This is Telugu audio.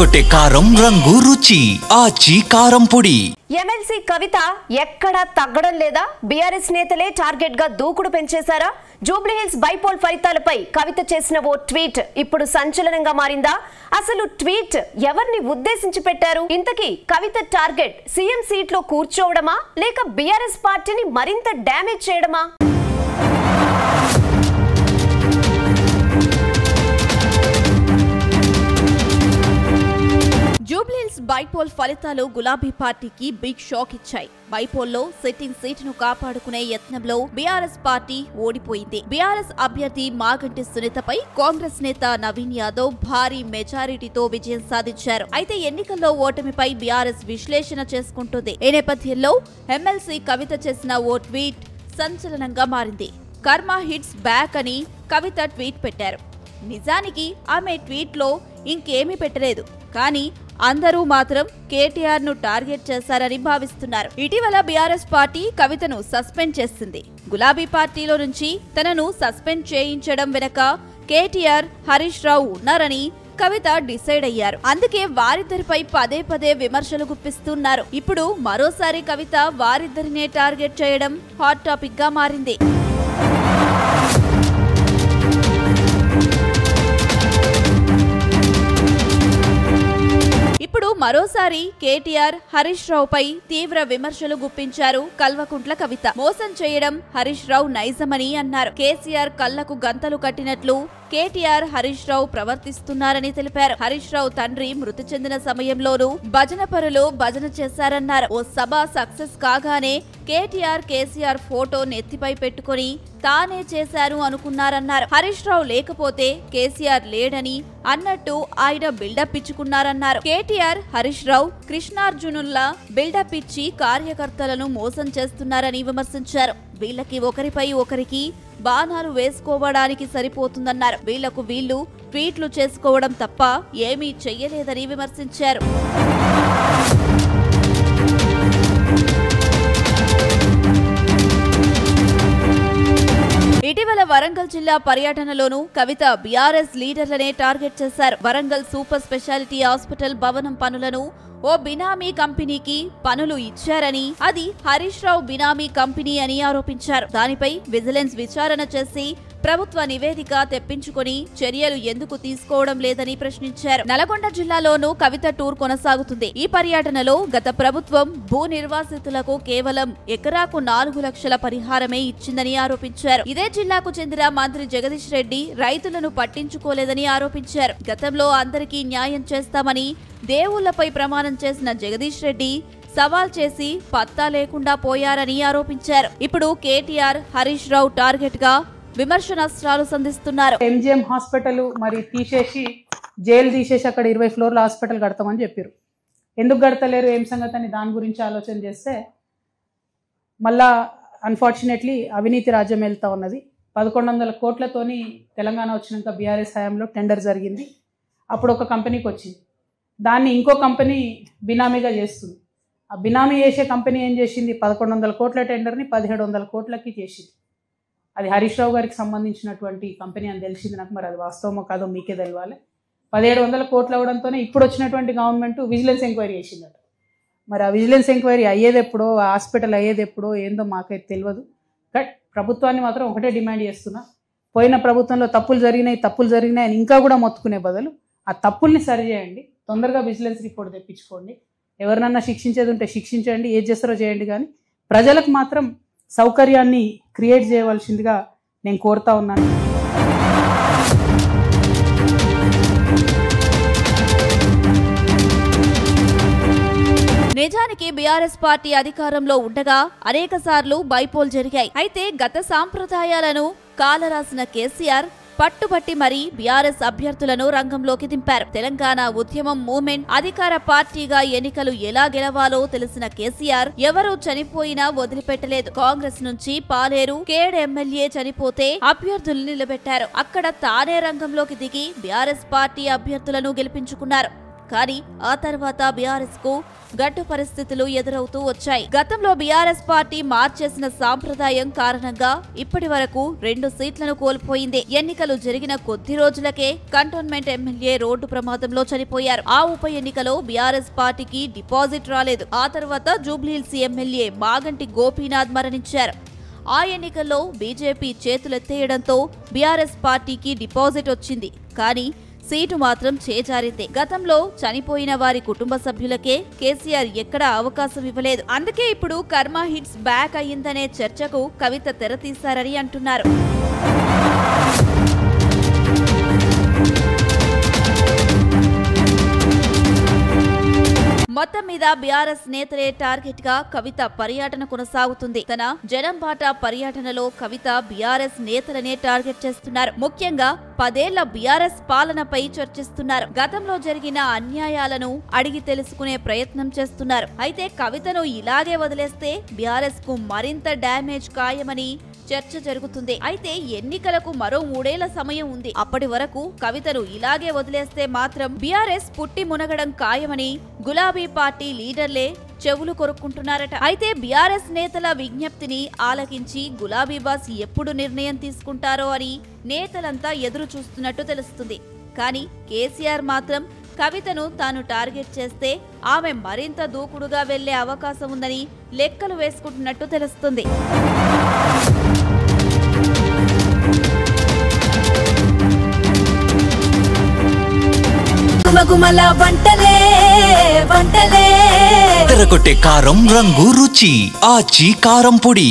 అదరగొట్టే కారం రంగు రుచి ఆచి కారం పొడి. ఎమ్మెల్సీ కవిత ఎక్కడా తగ్గడం లేదా? బీఆర్ఎస్ నేతలే టార్గెట్ గా దూకుడు పెంచేశారా? జూబ్లీహిల్స్ బైపోల్ ఫలితాలపై కవిత చేసిన ఓ ట్వీట్ ఇప్పుడు సంచలనంగా మారిందా? అసలు ట్వీట్ ఎవరిని ఉద్దేశించి పెట్టారు? ఇంతకీ కవిత టార్గెట్ సీఎం సీట్ లో కూర్చోవడమా లేక బీఆర్ఎస్ పార్టీని మరింత డ్యామేజ్ చేయడమా? జూబ్లీహిల్స్ బైపోల్ ఫలితాలు గులాబీ పార్టీకి బిగ్ షాక్ ఇచ్చాయి. బైపోల్లో సిట్టింగ్ సీటును కాపాడుకునే యత్నంలో బీఆర్ఎస్ పార్టీ ఓడిపోయింది. బీఆర్ఎస్ అభ్యర్థి మాగంటి సునీతపై కాంగ్రెస్ నేత నవీన్ యాదవ్ భారీ మెజారిటీతో విజయం సాధించారు. అయితే ఎన్నికల్లో ఓటమిపై బీఆర్ఎస్ విశ్లేషణ చేసుకుంటుంది. ఈ నేపథ్యంలో ఎమ్మెల్సీ కవిత చేసిన ఓ ట్వీట్ సంచలనంగా మారింది. కర్మ హిట్స్ బ్యాక్ అని కవిత ట్వీట్ పెట్టారు. నిజానికి ఆమె ట్వీట్లో ఇంకేమీ పెట్టలేదు, కానీ అందరూ మాత్రం కేటీఆర్ ను టార్గెట్ చేశారని భావిస్తున్నారు. ఇటీవల బీఆర్ఎస్ పార్టీ కవితను సస్పెండ్ చేసింది. గులాబీ పార్టీలో నుంచి తనను సస్పెండ్ చేయించడం వెనక కేటీఆర్, హరీష్ రావు ఉన్నారని కవిత డిసైడ్ అయ్యారు. అందుకే వారిద్దరిపై పదే పదే విమర్శలు గుప్పిస్తున్నారు. ఇప్పుడు మరోసారి కవిత వారిద్దరినే టార్గెట్ చేయడం హాట్ టాపిక్ గా మారింది. ఇప్పుడు మరోసారి కేటీఆర్, హరీష్ రావుపై తీవ్ర విమర్శలు గుప్పించారు కల్వకుంట్ల కవిత. మోసం చేయడం హరీష్ రావు నైజమని అన్నారు. కేసీఆర్ కళ్లకు గంతలు కట్టినట్లు కేటీఆర్, హరీష్ రావు ప్రవర్తిస్తున్నారని తెలిపారు. హరీష్ రావు తండ్రి మృతి చెందిన సమయంలోనూ భజన పరులు భజన చేశారన్నారు. ఓ సభ సక్సెస్ కాగానే కేటీఆర్, కేసీఆర్ ఫోటో నెత్తిపై పెట్టుకుని తానే చేశారు అనుకున్నారన్నారు. హరీష్ రావు లేకపోతే కేసీఆర్ లేడని అన్నట్టు ఆయన బిల్డప్ ఇచ్చుకున్నారన్నారు. కేటీఆర్, హరీష్ రావు కృష్ణార్జునుల్లా బిల్డప్ ఇచ్చి కార్యకర్తలను మోసం చేస్తున్నారని విమర్శించారు. వీళ్ళకి ఒకరిపై ఒకరికి బాణాలు వేసుకోవడానికి సరిపోతుందన్నారు. వీళ్లకు వీళ్లు ట్వీట్లు చేసుకోవడం తప్ప ఏమీ చెయ్యలేదని విమర్శించారు. ఇటీవల వరంగల్ జిల్లా పర్యటనలోనూ కవిత బీఆర్ఎస్ లీడర్లనే టార్గెట్ చేశారు. వరంగల్ సూపర్ స్పెషాలిటీ హాస్పిటల్ భవనం పనులను ఓ బినామీ కంపెనీకి పనులు ఇచ్చారని, అది హరీష్ రావు బినామీ కంపెనీ అని ఆరోపించారు. దానిపై విజిలెన్స్ విచారణ చేసి ప్రభుత్వ నివేదిక తెప్పించుకుని చర్యలు ఎందుకు తీసుకోవడం లేదని ప్రశ్నించారు. నల్గొండ జిల్లాలోనూ కవిత టూర్ కొనసాగుతుంది. ఈ పర్యటనలో గత ప్రభుత్వం భూ నిర్వాసితులకు కేవలం ఎకరాకు 4 లక్షల పరిహారమే ఇచ్చిందని ఆరోపించారు. ఇదే జిల్లాకు చెందిన మంత్రి జగదీష్ రెడ్డి రైతులను పట్టించుకోలేదని ఆరోపించారు. గతంలో అందరికీ న్యాయం చేస్తామని దేవుళ్లపై ప్రమాణం చేసిన జగదీష్ రెడ్డి సవాల్ చేసి పత్తా లేకుండా పోయారని ఆరోపించారు. ఇప్పుడు కేటీఆర్, హరీష్ రావు టార్గెట్ గా విమర్శనాస్త్రాలు సంధిస్తున్నారు. ఎంజిఎం హాస్పిటల్ మరి తీసేసి జైలు తీసేసి అక్కడ 20 ఫ్లోర్ల హాస్పిటల్ కడతామని చెప్పారు. ఎందుకు కడతలేరు, ఏం సంగతి అని దాని గురించి ఆలోచన చేస్తే మళ్ళా అన్ఫార్చునేట్లీ అవినీతి రాజ్యం వెళ్తా ఉన్నది. 1100 కోట్లతోని తెలంగాణ వచ్చినాక బీఆర్ఎస్ హయాంలో టెండర్ జరిగింది. అప్పుడు ఒక కంపెనీకి వచ్చింది. దాన్ని ఇంకో కంపెనీ బినామీగా చేస్తుంది. ఆ బినామీ చేసే కంపెనీ ఏం చేసింది, 1100 కోట్ల టెండర్ని 1700 కోట్లకి చేసింది. అది హరీష్ రావు గారికి సంబంధించినటువంటి కంపెనీ అని తెలిసింది నాకు. మరి అది వాస్తవమో కాదో మీకే తెలియాలి. 1700 కోట్లు అవ్వడంతోనే ఇప్పుడు వచ్చినటువంటి గవర్నమెంట్ విజిలెన్స్ ఎంక్వైరీ చేసిందట. మరి ఆ విజిలెన్స్ ఎంక్వైరీ అయ్యేది ఎప్పుడో, హాస్పిటల్ అయ్యేది ఎప్పుడో ఏందో మాకైతే తెలియదు. బట్ ప్రభుత్వాన్ని మాత్రం ఒకటే డిమాండ్ చేస్తున్నా, పోయిన ప్రభుత్వంలో తప్పులు జరిగినాయి అని ఇంకా కూడా మొత్తుకునే బదులు ఆ తప్పుల్ని సరిచేయండి. తొందరగా విజిలెన్స్ రిపోర్ట్ తెప్పించుకోండి. ఎవరినన్నా శిక్షించేది ఉంటే శిక్షించండి, ఏది చేస్తారో చేయండి, కానీ ప్రజలకు మాత్రం సౌకర్యాన్ని క్రియేట్ చేయవలసిందిగా నేను కోరుతా ఉన్నాను. నిజానికి బీఆర్ఎస్ పార్టీ అధికారంలో ఉండగా అనేకసార్లు బైపోల్ జరిగాయి. అయితే గత సాంప్రదాయాలను కాలరాసిన కేసీఆర్ పట్టుబట్టి మరీ బీఆర్ఎస్ అభ్యర్థులను రంగంలోకి దింపారు. తెలంగాణ ఉద్యమం మూవ్మెంట్ అధికార పార్టీగా ఎన్నికలు ఎలా గెలవాలో తెలిసిన కేసీఆర్ ఎవరూ చనిపోయినా వదిలిపెట్టలేదు. కాంగ్రెస్ నుంచి పాలేరు కేడ్ ఎమ్మెల్యే చనిపోతే అభ్యర్థులు నిలబెట్టారు. అక్కడ తానే రంగంలోకి దిగి బీఆర్ఎస్ పార్టీ అభ్యర్థులను గెలిపించుకున్నారు. కానీ ఆ తర్వాత బీఆర్ఎస్ కు గడ్డు పరిస్థితులు ఎదురవుతూ వచ్చాయి. గతంలో బీఆర్ఎస్ పార్టీ మార్చేసిన సాంప్రదాయం కారణంగా ఇప్పటి వరకు 2 సీట్లను కోల్పోయింది. ఎన్నికలు జరిగిన కొద్ది రోజులకే కంటోన్మెంట్ ఎమ్మెల్యే రోడ్డు ప్రమాదంలో చనిపోయారు. ఆ ఉప ఎన్నికలో బీఆర్ఎస్ పార్టీకి డిపాజిట్ రాలేదు. ఆ తర్వాత జూబ్లీహిల్స్ ఎమ్మెల్యే మాగంటి గోపీనాథ్ మరణించారు. ఆ ఎన్నికల్లో బీజేపీ చేతులెత్తేయడంతో బీఆర్ఎస్ పార్టీకి డిపాజిట్ వచ్చింది. కానీ సీటు మాత్రం చేజారింది. గతంలో చనిపోయిన వారి కుటుంబ సభ్యులకే కేసీఆర్ ఎక్కడా అవకాశం ఇవ్వలేదు. అందుకే ఇప్పుడు కర్మ హిట్స్ బ్యాక్ అయ్యిందనే చర్చకు కవిత తెరతీశారని అంటున్నారు. మొత్తం మీద బీఆర్ఎస్ నేతలే టార్గెట్ గా కవిత పర్యటన కొనసాగుతుంది. తన జనంబాట పర్యటనలో కవిత బీఆర్ఎస్ నేతలనే టార్గెట్ చేస్తున్నారు. ముఖ్యంగా 10 ఏళ్ల బీఆర్ఎస్ పాలనపై చర్చిస్తున్నారు. గతంలో జరిగిన అన్యాయాలను అడిగి తెలుసుకునే ప్రయత్నం చేస్తున్నారు. అయితే కవితను ఇలాగే వదిలేస్తే బీఆర్ఎస్ కు మరింత డ్యామేజ్ ఖాయమని చర్చ జరుగుతుంది. అయితే ఎన్నికలకు మరో 3 ఏళ్ల సమయం ఉంది. అప్పటి వరకు కవితను ఇలాగే వదిలేస్తే మాత్రం బీఆర్ఎస్ పుట్టి మునగడం ఖాయమని గులాబీ పార్టీ లీడర్లే చెవులు కొరుక్కుంటున్నారట. అయితే బీఆర్ఎస్ నేతల విజ్ఞప్తిని ఆలకించి గులాబీ బాస్ ఎప్పుడు నిర్ణయం తీసుకుంటారో అని నేతలంతా ఎదురు చూస్తున్నట్టు తెలుస్తుంది. కానీ కేసీఆర్ మాత్రం కవితను తాను టార్గెట్ చేస్తే ఆమె మరింత దూకుడుగా వెళ్లే అవకాశం ఉందని లెక్కలు వేసుకుంటున్నట్టు తెలుస్తుంది. తెరకొట్టే కారం రంగు రుచి ఆచి కారం పొడి.